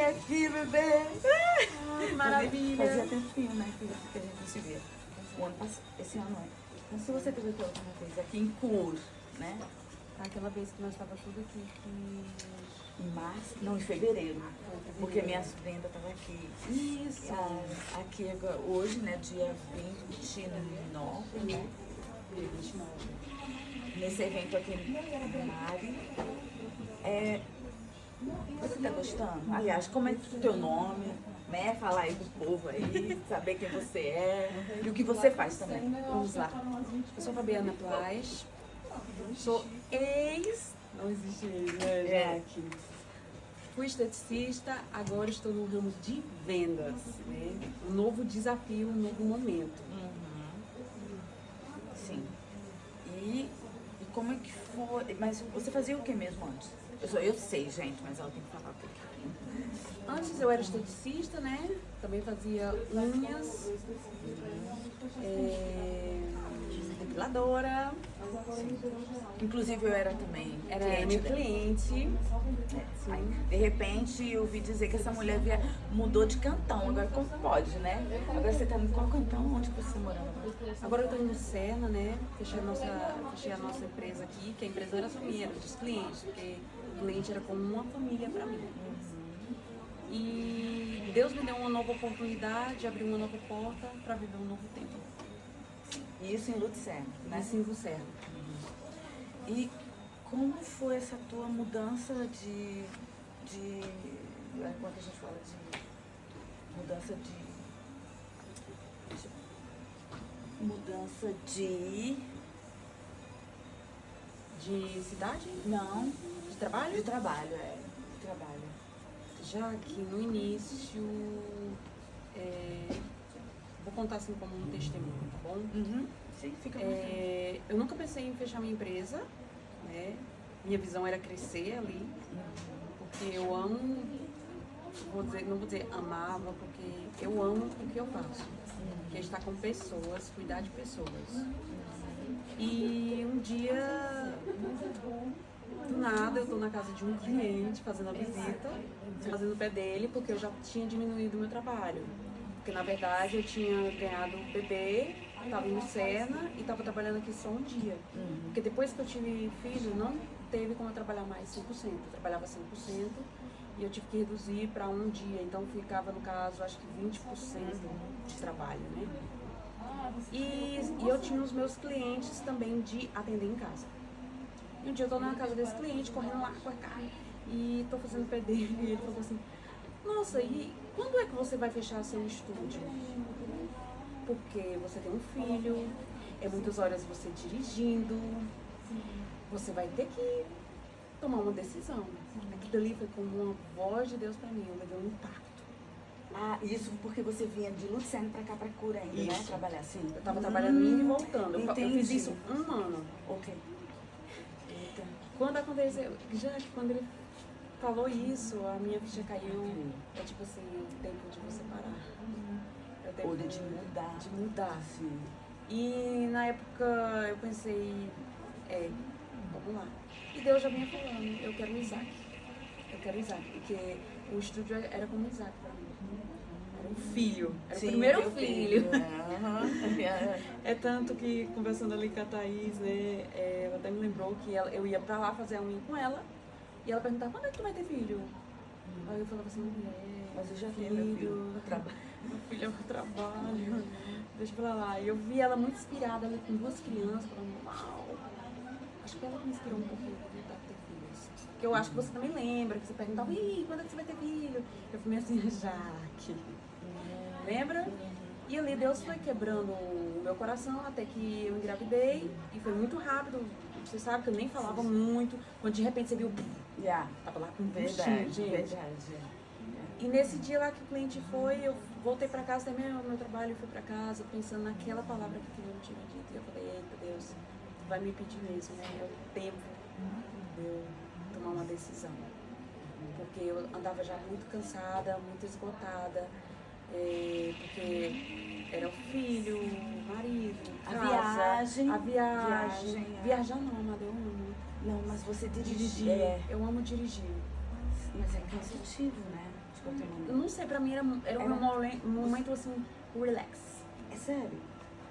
aqui, bebê. Maravilha. Fazia tempinho, né, que a gente não se via. Esse ano é. Não sei se você teve aqui a última vez, aqui em Cur, né? Aquela vez que nós estávamos tudo aqui Em março, não, em fevereiro. Porque minha sobrinha ainda estava aqui. Isso. Aqui agora, hoje, né, dia 29, né? 29. Nesse evento aqui no Mari. Você tá gostando? Aliás, como é que é o teu nome? Né? Falar aí pro povo aí, saber quem você é e o que você faz também. Vamos lá. Eu sou Fabiana Plaz. Sou não existe ex, né, Jaque? Fui esteticista, agora estou no ramo de vendas, né? Um novo desafio, um novo momento. Sim. E como é que foi? Mas você fazia o que mesmo antes? Eu sei, gente, mas ela tem que falar um pouquinho. Antes eu era esteticista, né? Também fazia unhas, depiladora. Inclusive eu era também Era cliente meu dela. cliente. Aí, de repente eu ouvi dizer que essa mulher mudou de cantão. Agora como pode, né? Agora você tá em qual cantão? Onde você tá morando agora? Agora eu estou em Lucena, né? Fechei a nossa empresa aqui, que a empresa não era só minha, era dos clientes, porque o cliente era como uma família para mim. E Deus me deu uma nova oportunidade, abriu uma nova porta para viver um novo tempo. Isso em Lucena, né? Assim Lucena. E como foi essa tua mudança de quando a gente fala de mudança De cidade? Não, De trabalho? de trabalho, de trabalho. Já que no início, vou contar assim como um testemunho, tá bom? Sim, fica à vontade. Eu nunca pensei em fechar minha empresa, né? Minha visão era crescer ali, porque eu amo, não vou dizer amava, porque eu amo o que eu faço, que é estar com pessoas, cuidar de pessoas. E um dia, do nada, eu estou na casa de um cliente fazendo a visita, fazendo o pé dele, porque eu já tinha diminuído o meu trabalho. Porque na verdade eu tinha ganhado o bebê, estava em Lucena e estava trabalhando aqui só um dia. Porque depois que eu tive filho, não teve como eu trabalhar mais 100%. Eu trabalhava 100% e eu tive que reduzir para um dia. Então ficava, no caso, acho que 20% de trabalho, né? E eu tinha os meus clientes também de atender em casa. E um dia eu tô na casa desse cliente, correndo lá com a cara, e tô fazendo o pé dele, e ele falou assim, nossa, e quando é que você vai fechar seu estúdio? Porque você tem um filho, é muitas horas você dirigindo, você vai ter que tomar uma decisão. Aquilo ali foi como uma voz de Deus pra mim, eu levei um impacto. Ah, isso porque você vinha de Lucena pra cá, pra Cura ainda, né? Trabalhar assim. Eu tava trabalhando indo e voltando, eu Entendi. fiz isso um ano. Ok. Quando aconteceu, já que quando ele falou isso, a minha ficha caiu, é tipo assim, o tempo de você parar. É o tempo Ou de mudar. De mudar. Sim. E na época eu pensei, vamos lá. E Deus já vinha falando, eu quero o Isaac. Eu quero o Isaac, porque o estúdio era como Isaac pra mim. Era um filho, era Sim, o primeiro meu filho. Aham. É tanto que, conversando ali com a Thaís, né, ela até me lembrou que eu ia pra lá fazer a unha com ela, e ela perguntava, quando é que tu vai ter filho? Aí eu falava assim, mulher, Mas eu já tenho meu filho no trabalho. Meu filho é o trabalho, deixa pra lá. E eu vi ela muito inspirada, ela com duas crianças, falando, uau, acho que ela me inspirou um pouquinho pra tentar ter filhos. Que eu acho que você também lembra, que você perguntava, ih, quando é que você vai ter filho? Eu falei assim, Jaque, lembra? E ali Deus foi quebrando o meu coração até que eu engravidei e foi muito rápido. Você sabe que eu nem falava muito, quando de repente você viu, tava lá com um Verdade, gente. verdade. E nesse dia lá que o cliente foi, eu voltei pra casa, terminei o meu trabalho e fui pra casa pensando naquela palavra que Deus tinha dito. E eu falei, eita Deus, tu vai me pedir mesmo, né? É o tempo de eu tomar uma decisão. Porque eu andava já muito cansada, muito esgotada. Porque era o filho, o marido, casa, a viagem. Viajar não, amada, eu amo. Não, mas você Dirigir. Eu amo dirigir. Mas é cansativo, né? de qualquer Eu maneira? não sei, pra mim era um momento assim, relax. É sério?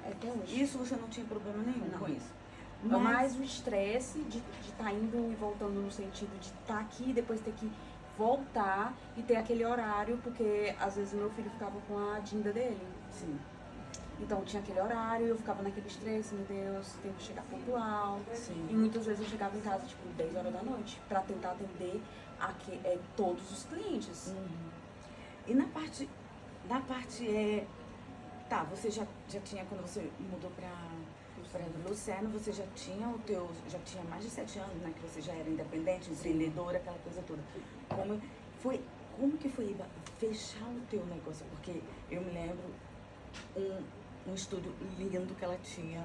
Até hoje. Isso você não tinha problema nenhum Não. com isso? Mas o estresse de estar indo e voltando no sentido de estar aqui e depois ter que voltar e ter aquele horário, porque às vezes o meu filho ficava com a Dinda dele. Sim. Então tinha aquele horário, eu ficava naquele estresse, meu Deus, tenho que chegar pontual. Sim. E muitas vezes eu chegava em casa, tipo, 10 horas da noite, pra tentar atender todos os clientes. E na parte tá, você já tinha, quando você mudou pra Lucena, você já tinha já tinha mais de 7 anos, né, que você já era independente, empreendedora, aquela coisa toda. Como que foi fechar o teu negócio? Porque eu me lembro um estúdio lindo que ela tinha,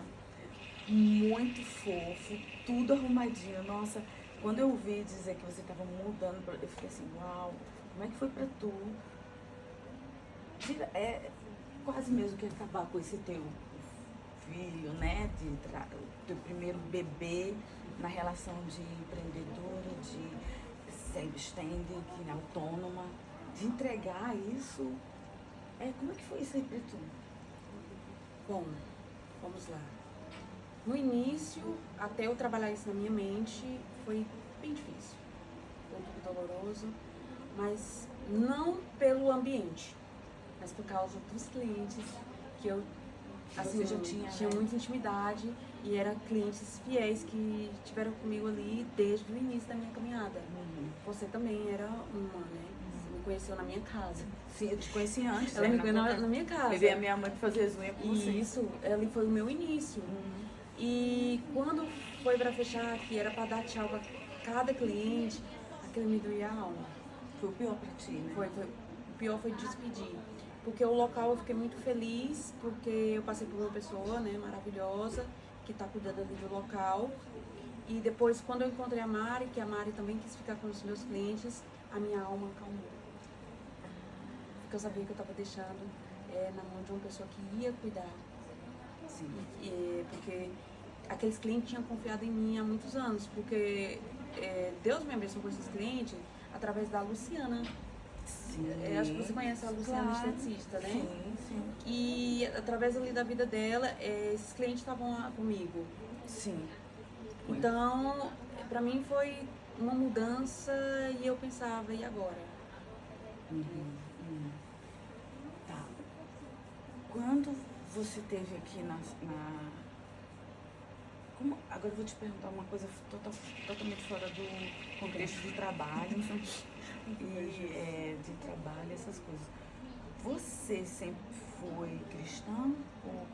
muito fofo, tudo arrumadinho. Nossa, quando eu ouvi dizer que você estava mudando, eu fiquei assim, uau, como é que foi pra tu? É quase mesmo que acabar com esse teu filho, né? Teu primeiro bebê na relação de empreendedora, de self-standing, autônoma, de entregar isso. Como é que foi isso aí pra tu? Bom, vamos lá. No início, até eu trabalhar isso na minha mente, foi bem difícil. Foi um pouco doloroso, mas não pelo ambiente, mas por causa dos clientes que eu Você já tinha, né? muita intimidade e eram clientes fiéis que estiveram comigo ali desde o início da minha caminhada. Você também era uma, né? Você me conheceu na minha casa. Sim, eu te conheci antes. Ela me conheceu na minha casa. Levei a minha mãe pra fazer as unhas com você. Isso, ali foi o meu início. E quando foi pra fechar, que era pra dar tchau pra cada cliente, aquilo me doía a alma. Foi o pior pra ti, né? O pior foi despedir. Porque o local eu fiquei muito feliz, porque eu passei por uma pessoa, né, maravilhosa, que tá cuidando ali do local. E depois, quando eu encontrei a Mari, que a Mari também quis ficar com os meus clientes, a minha alma acalmou. Porque eu sabia que eu tava deixando na mão de uma pessoa que ia cuidar. Sim. Porque aqueles clientes tinham confiado em mim há muitos anos, porque Deus me abençoou com esses clientes através da Luciana. Sim. Acho que você conhece a Luciana, Claro. esteticista, né? Sim, sim. E através ali da vida dela, esses clientes estavam lá comigo. Sim. Então, pra mim foi uma mudança e eu pensava, e agora? Tá. Quando você teve aqui agora eu vou te perguntar uma coisa totalmente fora do contexto de trabalho e de trabalho, essas coisas. Você sempre foi cristã? Ou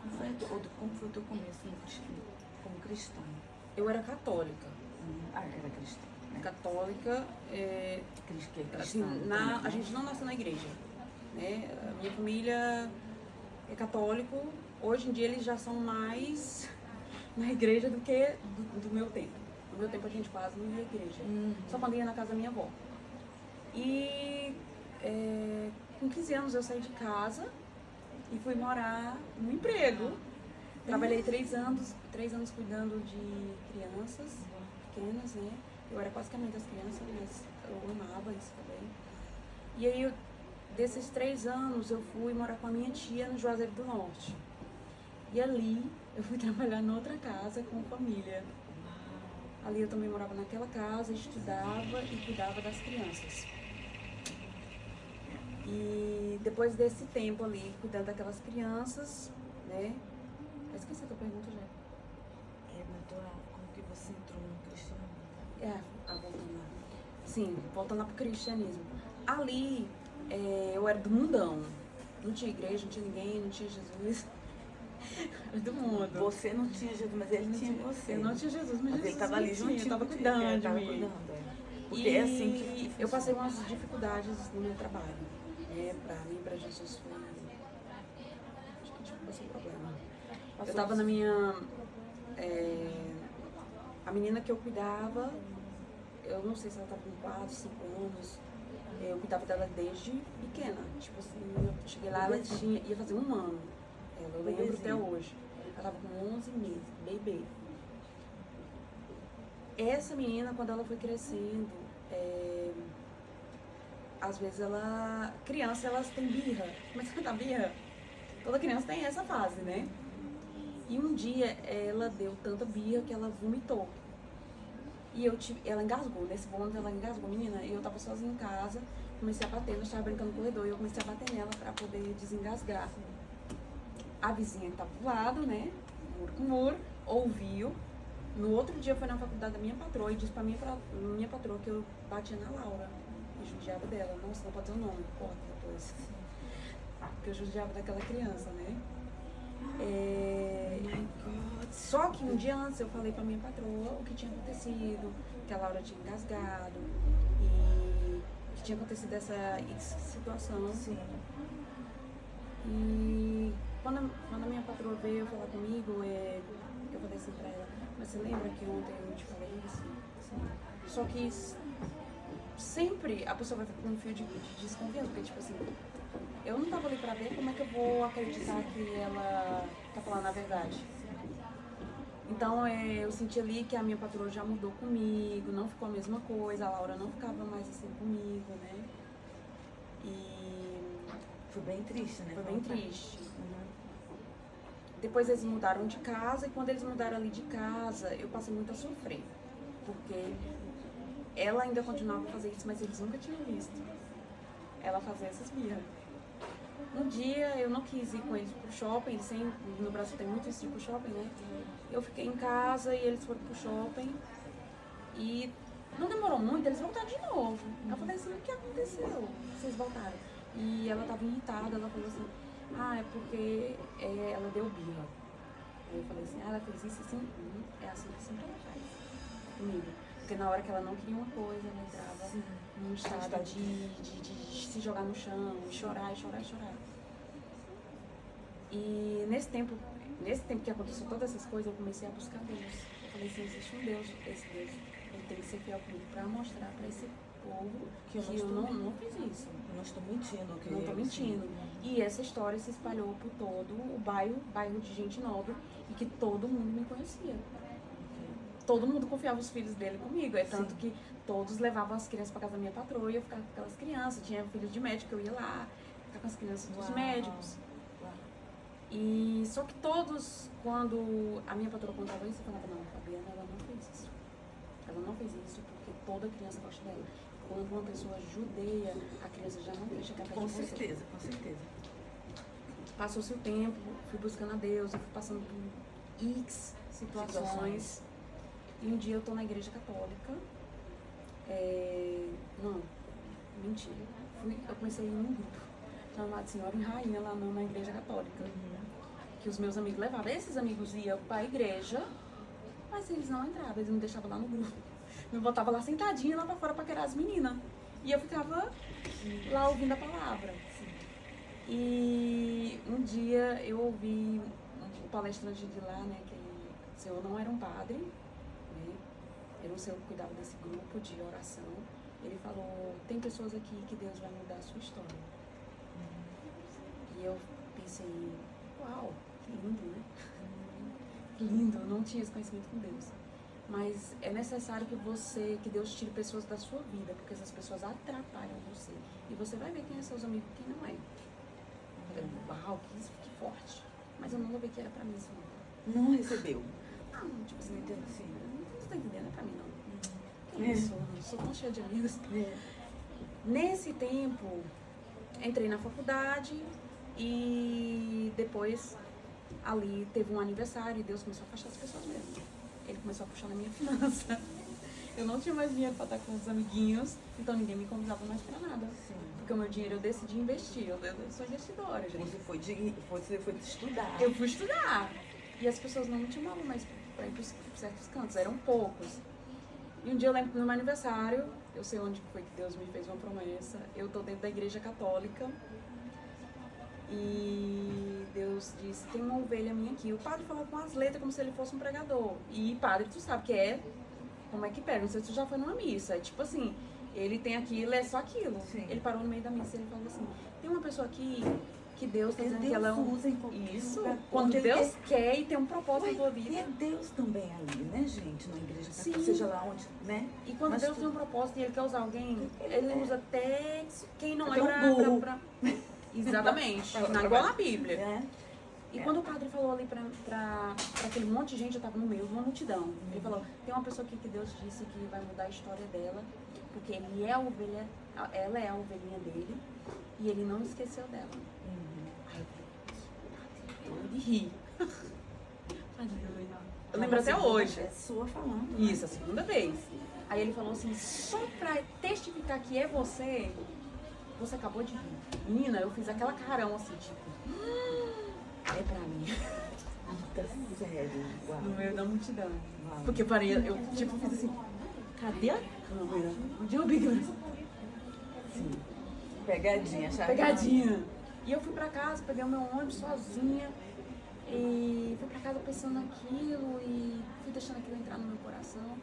como foi o teu começo como cristã? Eu era católica. Era cristã. Né? Católica, Cristã. assim, a gente não nasceu na igreja, né? A minha família é católico. Hoje em dia eles já são mais na igreja do que do meu tempo. No meu tempo a gente quase não ia à igreja. Só quando ia na casa da minha avó. E com 15 anos eu saí de casa e fui morar no emprego. Trabalhei 3 anos cuidando de crianças pequenas, né? Eu era quase que a mãe das crianças, mas eu amava isso também. E aí, desses 3 anos, eu fui morar com a minha tia no Juazeiro do Norte. E ali, eu fui trabalhar noutra casa com família. Ali eu também morava naquela casa, estudava e cuidava das crianças. E depois desse tempo ali, cuidando daquelas crianças, né? Eu esqueci a tua pergunta já. Natural, como que você entrou no cristianismo? Voltando lá. Sim, voltando lá pro cristianismo. Ali, eu era do mundão. Não tinha igreja, não tinha ninguém, não tinha Jesus. Era do mundo. Você não tinha Jesus, mas ele tinha você. Eu não tinha Jesus, mas ele Jesus estava ali juntinho. Ele tava cuidando de mim. Porque é assim que eu passei umas dificuldades no meu trabalho. Pra mim, pra Jesus foi... Acho que tipo, passou problema. Eu tava na minha... A menina que eu cuidava, eu não sei se ela tava com 4, 5 anos, eu cuidava dela desde pequena. Tipo assim, eu cheguei lá, ela ia fazer 1 ano. Eu lembro até hoje. Ela tava com 11 meses, bebê. Essa menina, quando ela foi crescendo, às vezes criança, elas têm birra. Começa a cantar birra. Toda criança tem essa fase, né? E um dia ela deu tanta birra que ela vomitou. E ela engasgou, nesse vômito ela engasgou, menina, e eu tava sozinha em casa, comecei a bater, nós tava brincando no corredor, e eu comecei a bater nela pra poder desengasgar. A vizinha que tava do lado, né, muro com muro, ouviu. No outro dia foi na faculdade da minha patroa e disse pra minha patroa que eu batia na Laura e judiava dela. Nossa, não pode ter o nome, corta depois. Porque eu judiava daquela criança, né. Só que um dia antes eu falei pra minha patroa o que tinha acontecido, que a Laura tinha engasgado e que tinha acontecido essa situação. Sim. E quando a minha patroa veio falar comigo, eu falei assim pra ela, mas você lembra que ontem eu te falei isso? Sim. Só que sempre a pessoa vai ficar com um fio de desconfiança, porque tipo assim, eu não tava ali pra ver, como é que eu vou acreditar que ela tá falando a verdade? Então eu senti ali que a minha patroa já mudou comigo, não ficou a mesma coisa, a Laura não ficava mais assim comigo, né? E foi bem triste, né? Foi bem triste. Depois eles mudaram de casa e quando eles mudaram ali de casa, eu passei muito a sofrer. Porque ela ainda continuava a fazer isso, mas eles nunca tinham visto ela fazer essas birras. Um dia eu não quis ir com eles pro shopping, no Brasil tem muito isso de ir pro shopping, né? Eu fiquei em casa e eles foram pro shopping e não demorou muito, eles voltaram de novo. Eu falei assim, o que aconteceu? Vocês voltaram. E ela tava irritada, ela falou assim, é porque ela deu birra. Aí eu falei assim, ela fez isso assim, é assim que sempre ela faz comigo. Porque na hora que ela não queria uma coisa, ela entrava num estado de se jogar no chão, e chorar, e chorar, e chorar. E nesse tempo que aconteceu todas essas coisas, eu comecei a buscar Deus. Eu falei assim, existe um Deus, esse Deus, ele tem que ser fiel comigo pra mostrar pra esse povo que eu não fiz isso. Eu não estou mentindo. Eu não estou mentindo. E essa história se espalhou por todo o bairro de gente nobre, e que todo mundo me conhecia. Todo mundo confiava os filhos dele comigo. É tanto que todos levavam as crianças para casa da minha patroa e eu ficava com aquelas crianças. Tinha filhos de médico, eu ia lá, ficar com as crianças dos médicos. E só que todos, quando a minha patroa contava isso, eu falava, não, a Fabiana, ela não fez isso. Ela não fez isso porque toda criança gosta dela. Quando uma pessoa judeia, a criança já não quer chegar perto de você. Com certeza. Passou-se o tempo, fui buscando a Deus, eu fui passando por X situações. E um dia eu tô na igreja católica. Não, mentira. Eu comecei a ir num grupo chamado Senhora e Rainha lá na igreja católica. Que os meus amigos levavam. Esses amigos iam pra igreja, mas eles não entravam, eles me deixavam lá no grupo. Me botavam lá sentadinha lá pra fora pra querer as meninas. E eu ficava lá ouvindo a palavra. E um dia eu ouvi um palestrante de lá, né, que o senhor não era um padre, né, era um senhor que cuidava desse grupo de oração. Ele falou, tem pessoas aqui que Deus vai mudar a sua história. E eu pensei, uau, que lindo, né? Que lindo, eu não tinha esse conhecimento com Deus. Mas é necessário que Deus tire pessoas da sua vida, porque essas pessoas atrapalham você. E você vai ver quem é seus amigos e quem não é. Uau, que forte. Mas eu não vou ver que era pra mim isso. Não recebeu? Não, tipo assim, não tá entendendo, é pra mim não. Que isso, eu sou tão cheia de amigos. Nesse tempo, entrei na faculdade e depois ali teve um aniversário e Deus começou a afastar as pessoas mesmo. Ele começou a puxar na minha finança. Eu não tinha mais dinheiro pra estar com os amiguinhos, então ninguém me convidava mais pra nada. Sim. Porque o meu dinheiro eu decidi investir, eu sou investidora, gente. Você foi estudar. Eu fui estudar. E as pessoas não me chamavam mais pra ir por certos cantos, eram poucos. E um dia eu lembro que no meu aniversário, eu sei onde foi que Deus me fez uma promessa, eu tô dentro da igreja católica e Deus disse, tem uma ovelha minha aqui. O padre falou com as letras como se ele fosse um pregador. E padre, tu sabe que como é que pega? Não sei se tu já foi numa missa. É tipo assim, ele tem aquilo, é só aquilo. Sim. Ele parou no meio da missa e ele falou assim, tem uma pessoa aqui que Deus está dizendo Deus que ela é um... usa em qualquer Isso, lugar. quando Onde ele Deus quer e tem um propósito na tua E vida. é Deus também ali, né, gente? Na igreja, Sim. seja lá onde, né? E quando Mas Deus tu- tem um propósito e Ele quer usar alguém, Ele usa até quem não Até é um burro. pra... Exatamente, Pra- igual na Bíblia. É. E quando o padre falou ali pra aquele monte de gente, eu tava no meio de uma multidão. Ele falou, tem uma pessoa aqui que Deus disse que vai mudar a história dela, porque ele é a ovelha, ela é a ovelhinha dele, e ele não esqueceu dela. Aí eu falei, de rir. Eu lembro até hoje. É sua falando. Né? Isso, a segunda vez. Aí ele falou assim, só pra testificar que é você, você acabou de rir. Menina, eu fiz aquela carão assim, tipo, é pra mim. Tá sério. Uau. No meio da multidão. Uau. Porque parei, eu tipo fiz assim, cadê a câmera? Onde eu vi? Sim. Pegadinha, sabe? Pegadinha. E eu fui pra casa, peguei o meu ônibus sozinha. E fui pra casa pensando naquilo e fui deixando aquilo entrar no meu coração.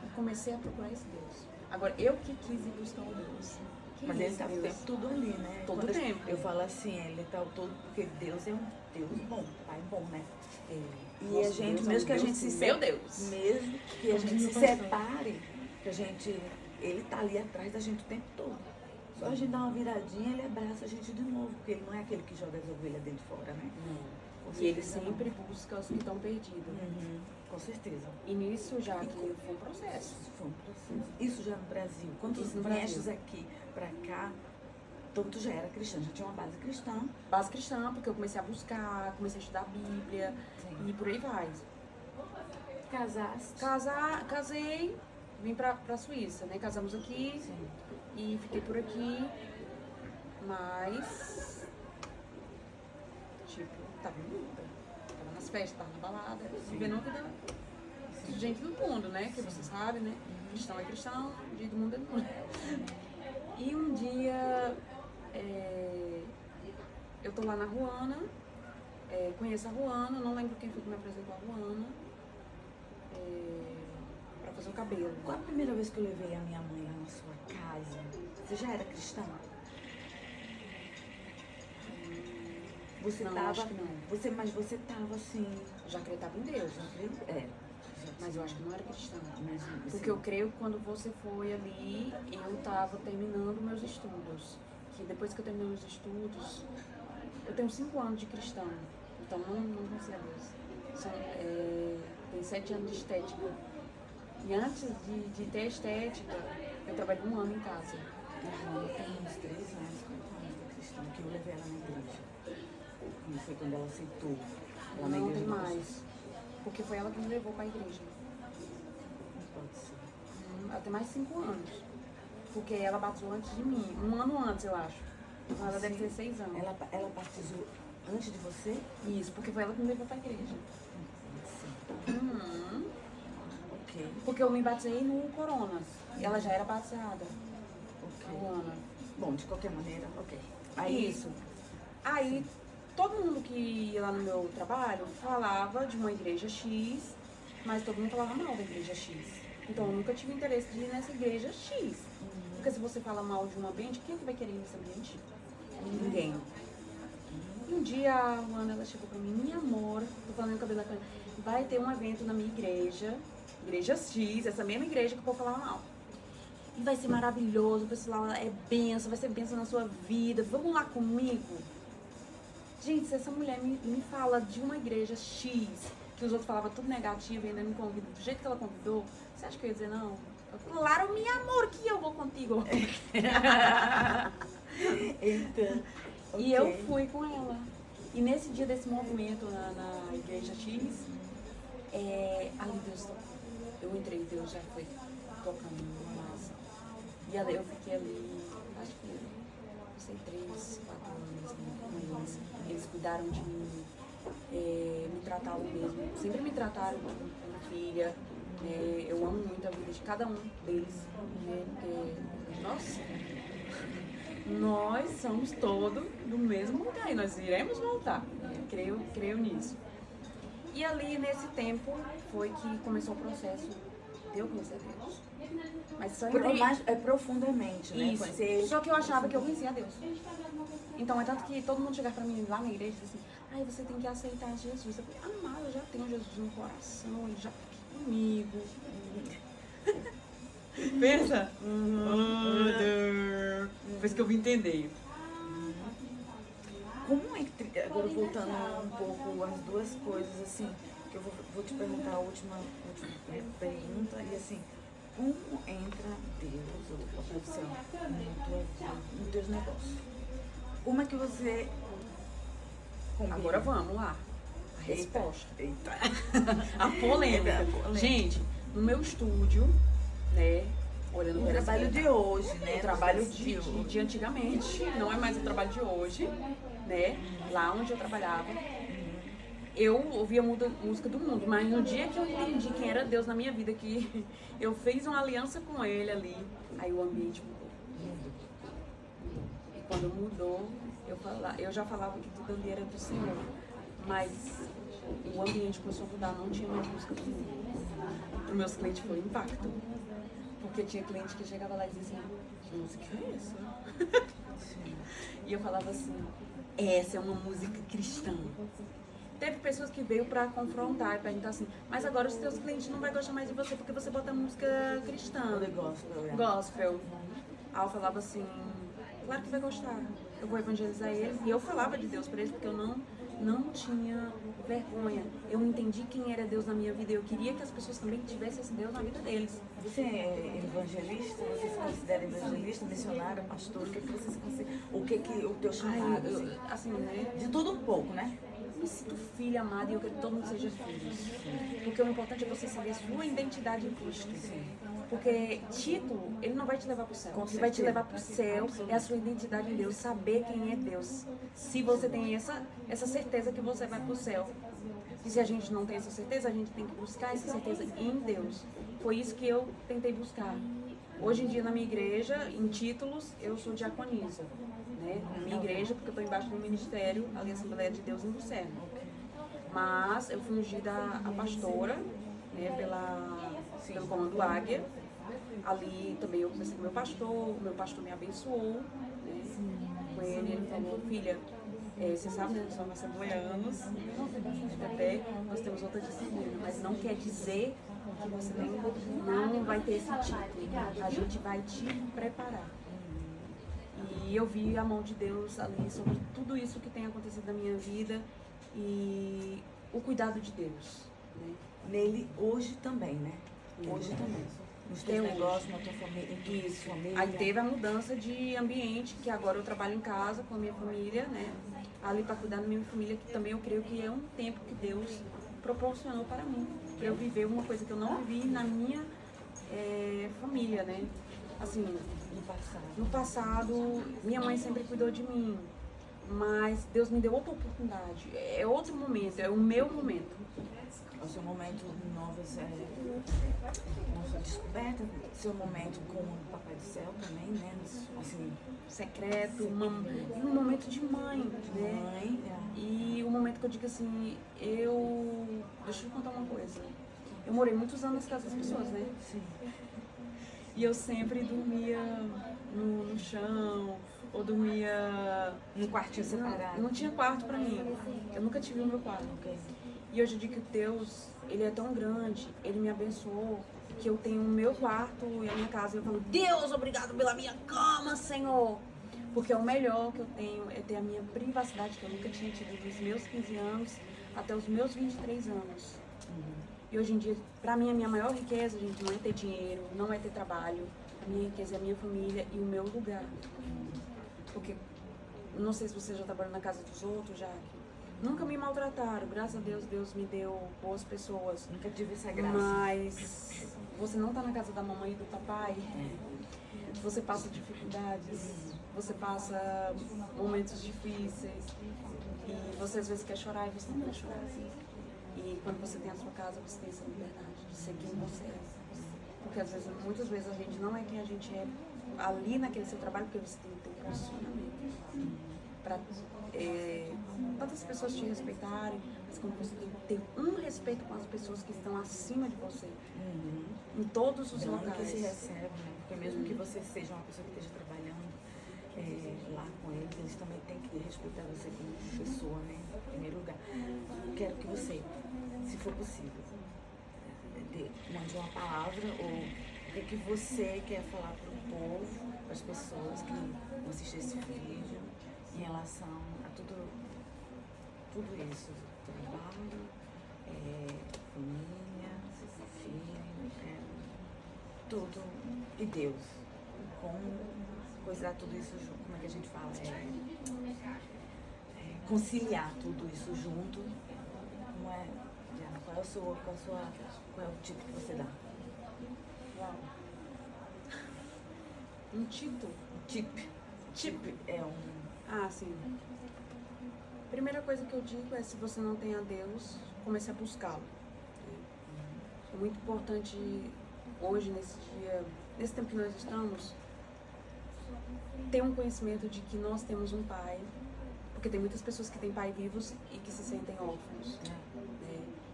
E comecei a procurar esse Deus. Agora, eu que quis ir buscar o Deus. Mas ele tá o tempo todo ali, né? Todo Quando tempo. Eu falo assim, ele tá o todo, porque Deus é um Deus bom, Pai bom, né? E Nosso a gente, Deus é mesmo um que a Deus, gente se meu Deus. mesmo que a gente se separe, que a gente, ele tá ali atrás da gente o tempo todo. Só a gente dá uma viradinha, ele abraça a gente de novo, porque ele não é aquele que joga as ovelhas dentro de fora, né? Com E ele certeza sempre busca os que estão perdidos. Uhum, com certeza. E nisso já que foi um processo. Isso foi um processo. Isso já no Brasil. Quando tu Isso no viestes Brasil. aqui pra cá, então tu já era cristã, já tinha uma base cristã. Base cristã, porque eu comecei a buscar, comecei a estudar a Bíblia Sim. e por aí vai. Casaste. Casei, vim pra Suíça, né? Casamos aqui Sim. e fiquei por aqui, mas tipo, tava em luta. Tava nas festas, tava na balada, vivendo a vida de gente do mundo, né? Que você sabe, né? Cristão é cristão, gente do mundo é do mundo. E um dia eu tô lá na Ruana, conheço a Ruana, não lembro quem foi que me apresentou a Ruana, pra fazer o cabelo. Qual a primeira vez que eu levei a minha mãe lá na sua casa? Você já era cristã? Você Não, tava. acho que não. Mas você tava assim. Já acreditava em Deus, Já viu? É. mas eu acho que não era cristã. Mas, Porque eu creio que quando você foi ali, eu tava terminando meus estudos. Que depois que eu terminei meus estudos, eu tenho 5 anos de cristã, então não conheci a Deus. Tenho 7 anos de estética. E antes de ter estética, eu trabalhei 1 ano em casa. eu tenho uns 3 anos, 4 anos da cristã, que eu levei ela na igreja. E foi quando ela aceitou. Lá na Não igreja tem do mais. Porque foi ela que me levou pra igreja. Não pode ser. Até mais 5 anos. Porque ela batizou antes de mim. 1 ano antes, eu acho. Então ela deve ter 6 anos. Ela batizou antes de você? Isso, porque foi ela que me levou pra igreja. Sim. Ok. Porque eu me batizei no Coronas. E ela já era batizada. Ok. A Luana. Bom, de qualquer maneira, ok. Isso. Aí, todo mundo que ia lá no meu trabalho falava de uma igreja X, mas todo mundo falava mal da igreja X. Então, eu nunca tive interesse de ir nessa igreja X. Porque se você fala mal de um ambiente, quem é que vai querer ir nesse ambiente? Ninguém. E um dia a Luana, ela chegou pra mim, minha amor, tô falando no cabelo da câmera, vai ter um evento na minha igreja, igreja X, essa mesma igreja que o povo falava mal. E vai ser maravilhoso, o pessoal lá é benção, vai ser benção na sua vida, vamos lá comigo? Gente, se essa mulher me fala de uma igreja X, que os outros falavam tudo negativo e ainda me convida do jeito que ela convidou, você acha que eu ia dizer não? Claro, meu amor, que eu vou contigo. Então, E eu fui com ela. E nesse dia desse movimento na igreja X, ali Deus, eu entrei, Deus já foi tocando na massa. E ali, eu fiquei ali, acho que, não sei, 3, 4 anos com eles. Eles cuidaram de mim, me trataram mesmo, sempre me trataram como filha. Eu amo muito a vida de cada um deles, né? Porque, nossa, nós somos todos do mesmo lugar e nós iremos voltar. Creio nisso. E ali, nesse tempo, foi que começou o processo eu conheci a Deus. Mas só Mais profundamente, né? Isso. Conhecer... Só que eu achava que eu conhecia a Deus. Então é tanto que todo mundo chegava pra mim lá na igreja e disse assim, você tem que aceitar Jesus. Eu falei, amado, eu já tenho Jesus no coração, ele já tá aqui comigo. Pensa? Depois que eu vim entender. Como é que, agora voltando um pouco as duas coisas, assim, que eu vou te perguntar a última pergunta, e assim, como entra Deus, ou a profissão, nos teus negócios? Como é que você combina? Agora vamos lá. A resposta. Eita. A polêmica. Gente, no meu estúdio, né? Olhando O trabalho de hoje, né? O trabalho de antigamente, não é mais o trabalho de hoje, né? Lá onde eu trabalhava, eu ouvia música do mundo, mas no dia que eu entendi quem era Deus na minha vida, que eu fiz uma aliança com Ele ali, aí o ambiente mudou. E quando mudou, eu já falava que tudo ali era do Senhor, mas o ambiente começou a mudar, não tinha mais música do mundo. Para os meus clientes foi um impacto. Porque tinha cliente que chegava lá e dizia assim, que música é essa? E eu falava assim, essa é uma música cristã. Teve pessoas que veio para confrontar e perguntar assim, mas agora os teus clientes não vão gostar mais de você porque você bota música cristã. Gospel. Aí eu falava assim, claro que vai gostar. Eu vou evangelizar eles. E eu falava de Deus para eles porque eu não tinha vergonha. Eu entendi quem era Deus na minha vida e eu queria que as pessoas também tivessem esse Deus na vida deles. Você é evangelista? Você se considera evangelista, missionária, pastor? O que você se considera? O teu chamado? Assim, né? De tudo um pouco, né? Eu me sinto filha amada e eu quero que todo mundo seja filho. Porque o importante é você saber a sua identidade em Cristo. Porque título, ele não vai te levar para o céu. O que vai te levar para o céu é a sua identidade em Deus, saber quem é Deus. Se você tem essa certeza que você vai para o céu. E se a gente não tem essa certeza, a gente tem que buscar essa certeza em Deus. Foi isso que eu tentei buscar. Hoje em dia, na minha igreja, em títulos, eu sou diaconisa. Né? Na minha igreja, porque eu estou embaixo do ministério, ali, Assembleia de Deus em Lucerne. Mas eu fui ungida a pastora, né, pelo comando Águia. Ali também eu comecei com o meu pastor me abençoou, né? Com ele falou, filha, você sabe, né, nós somos assembleanos, até nós temos outra disciplina, mas não quer dizer que você não vai ter esse título, a gente vai te preparar. E eu vi a mão de Deus ali sobre tudo isso que tem acontecido na minha vida e o cuidado de Deus, né? Nele hoje também, né? Hoje também. Nos teus negócios, na tua família, isso. Aí teve a mudança de ambiente, que agora eu trabalho em casa com a minha família, né? Ali para cuidar da minha família, que também eu creio que é um tempo que Deus proporcionou para mim. Para eu viver uma coisa que eu não vivi na minha família, né? Assim, no passado, minha mãe sempre cuidou de mim, mas Deus me deu outra oportunidade. É outro momento, é o meu momento. É o seu momento de novas descobertas, seu momento com o Papai do Céu também, né? Assim, secreto, um momento de mãe, né? E o momento que eu digo assim, deixa eu contar uma coisa. Eu morei muitos anos nas casas das pessoas, né? Sim. E eu sempre dormia no chão, ou dormia num quartinho separado. Não tinha quarto pra mim. Eu nunca tive o meu quarto. Okay. E hoje eu digo que Deus, Ele é tão grande, Ele me abençoou, que eu tenho o meu quarto e a minha casa. E eu falo, Deus, obrigado pela minha cama, Senhor. Porque o melhor que eu tenho é ter a minha privacidade, que eu nunca tinha tido dos meus 15 anos até os meus 23 anos. E hoje em dia, pra mim, a minha maior riqueza, gente, não é ter dinheiro, não é ter trabalho. A minha riqueza é a minha família e o meu lugar. Porque, não sei se você já trabalhou na casa dos outros, já. Nunca me maltrataram, graças a Deus, Deus me deu boas pessoas. Nunca tive essa graça. Mas você não tá na casa da mamãe e do papai, você passa dificuldades, você passa momentos difíceis e você às vezes quer chorar e você não quer chorar. E quando você tem a sua casa, você tem essa liberdade de ser quem você é. Porque às vezes, muitas vezes a gente não é quem a gente é ali naquele seu trabalho, porque você tem que ter um posicionamento. para tantas pessoas te respeitarem, mas como você tem que ter um respeito com as pessoas que estão acima de você, em todos os locais. Que se recebe, né? Porque mesmo que você seja uma pessoa que esteja trabalhando lá com eles também têm que respeitar você como pessoa, né? Em primeiro lugar. Quero que você, se for possível, mande uma palavra ou o que você quer falar para o povo, para as pessoas que vão assistir esse vídeo em relação a tudo isso, trabalho, família, filho, tudo, e Deus. Como coisar tudo isso junto, como é que a gente fala? Conciliar tudo isso junto. Como é, Diana, qual é o tipo que você dá? Uau. Um título? Tip é um... Ah, sim. Primeira coisa que eu digo é, se você não tem a Deus, comece a buscá-lo. É muito importante hoje, nesse tempo que nós estamos, ter um conhecimento de que nós temos um Pai, porque tem muitas pessoas que têm pai vivos e que se sentem órfãos.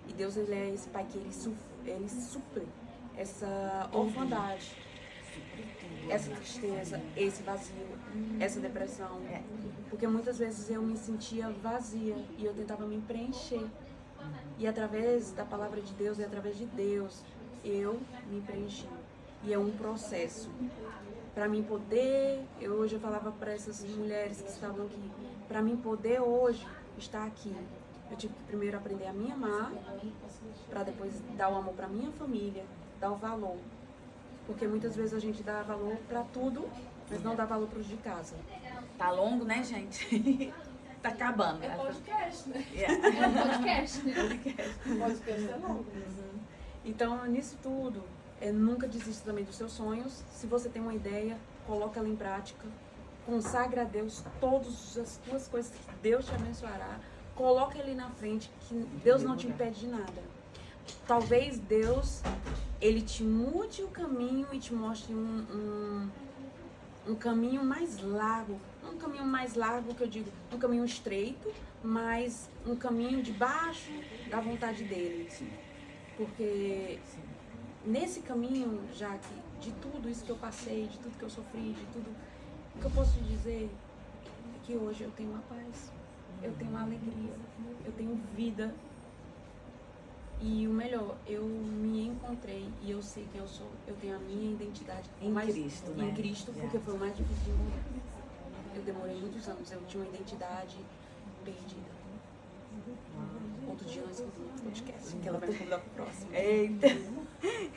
E Deus, ele é esse Pai que ele supre essa orfandade, essa tristeza, esse vazio, essa depressão. Porque muitas vezes eu me sentia vazia e eu tentava me preencher. E através da palavra de Deus e através de Deus, eu me preenchi. E é um processo. Para mim poder, hoje eu falava para essas mulheres que estavam aqui, para mim poder hoje estar aqui, eu tive que primeiro aprender a me amar, para depois dar o amor para minha família, dar o valor. Porque muitas vezes a gente dá valor para tudo, mas não dá valor para os de casa. Tá longo, né, gente? Tá acabando. É podcast, né? Yeah. É podcast, né? Podcast é longo. Então, nisso tudo, nunca desista também dos seus sonhos. Se você tem uma ideia, coloca ela em prática. Consagra a Deus todas as tuas coisas que Deus te abençoará. Coloca ele na frente, que Deus não te impede de nada. Talvez Deus, ele te mude o caminho e te mostre um caminho mais largo. Um caminho mais largo, que eu digo, um caminho estreito, mas um caminho debaixo da vontade dele. Porque nesse caminho, já que de tudo isso que eu passei, de tudo que eu sofri, de tudo, o que eu posso te dizer é que hoje eu tenho uma paz, eu tenho uma alegria, eu tenho vida. E o melhor, eu me encontrei e eu sei quem eu sou. Eu tenho a minha identidade Em Cristo, né? Em Cristo, porque foi o mais difícil de encontrar. Eu demorei muitos anos, eu tinha uma identidade perdida. Outro dia nós escutamos um podcast, que ela vai convidar pro próximo. Eita!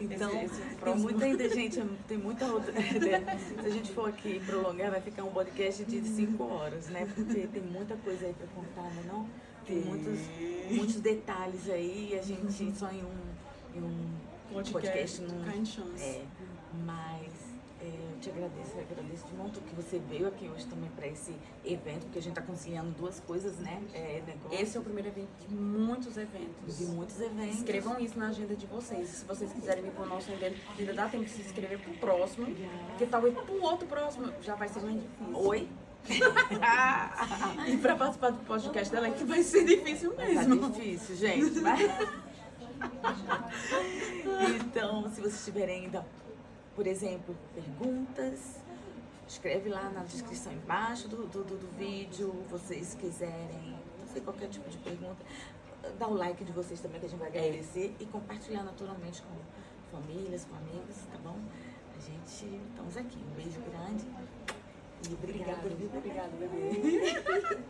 Então, Esse tem muita ainda, gente, tem muita outra. Se a gente for aqui prolongar, vai ficar um podcast de 5 horas, né? Porque tem muita coisa aí pra contar, né? Não? Tem muitos detalhes aí, e a gente só em um podcast não. Cai em chance. Mas eu te agradeço de muito que você veio aqui hoje também para esse evento, porque a gente está conciliando duas coisas, né? Esse é o primeiro evento de muitos eventos. De muitos eventos. Escrevam isso na agenda de vocês. Se vocês quiserem vir para o nosso evento, ainda dá tempo de se inscrever para o próximo, porque talvez para o outro próximo já vai ser mais difícil. Oi? E para participar do podcast dela é que vai ser difícil mesmo. Tá difícil, gente. Mas... Então, se vocês tiverem ainda, por exemplo, perguntas, escreve lá na descrição embaixo do vídeo. Vocês quiserem, não sei, qualquer tipo de pergunta, dá o like de vocês também, que a gente vai agradecer, e compartilhar naturalmente com famílias, com amigos, tá bom? A gente estamos aqui. Um beijo grande e obrigada. Obrigada, bebê.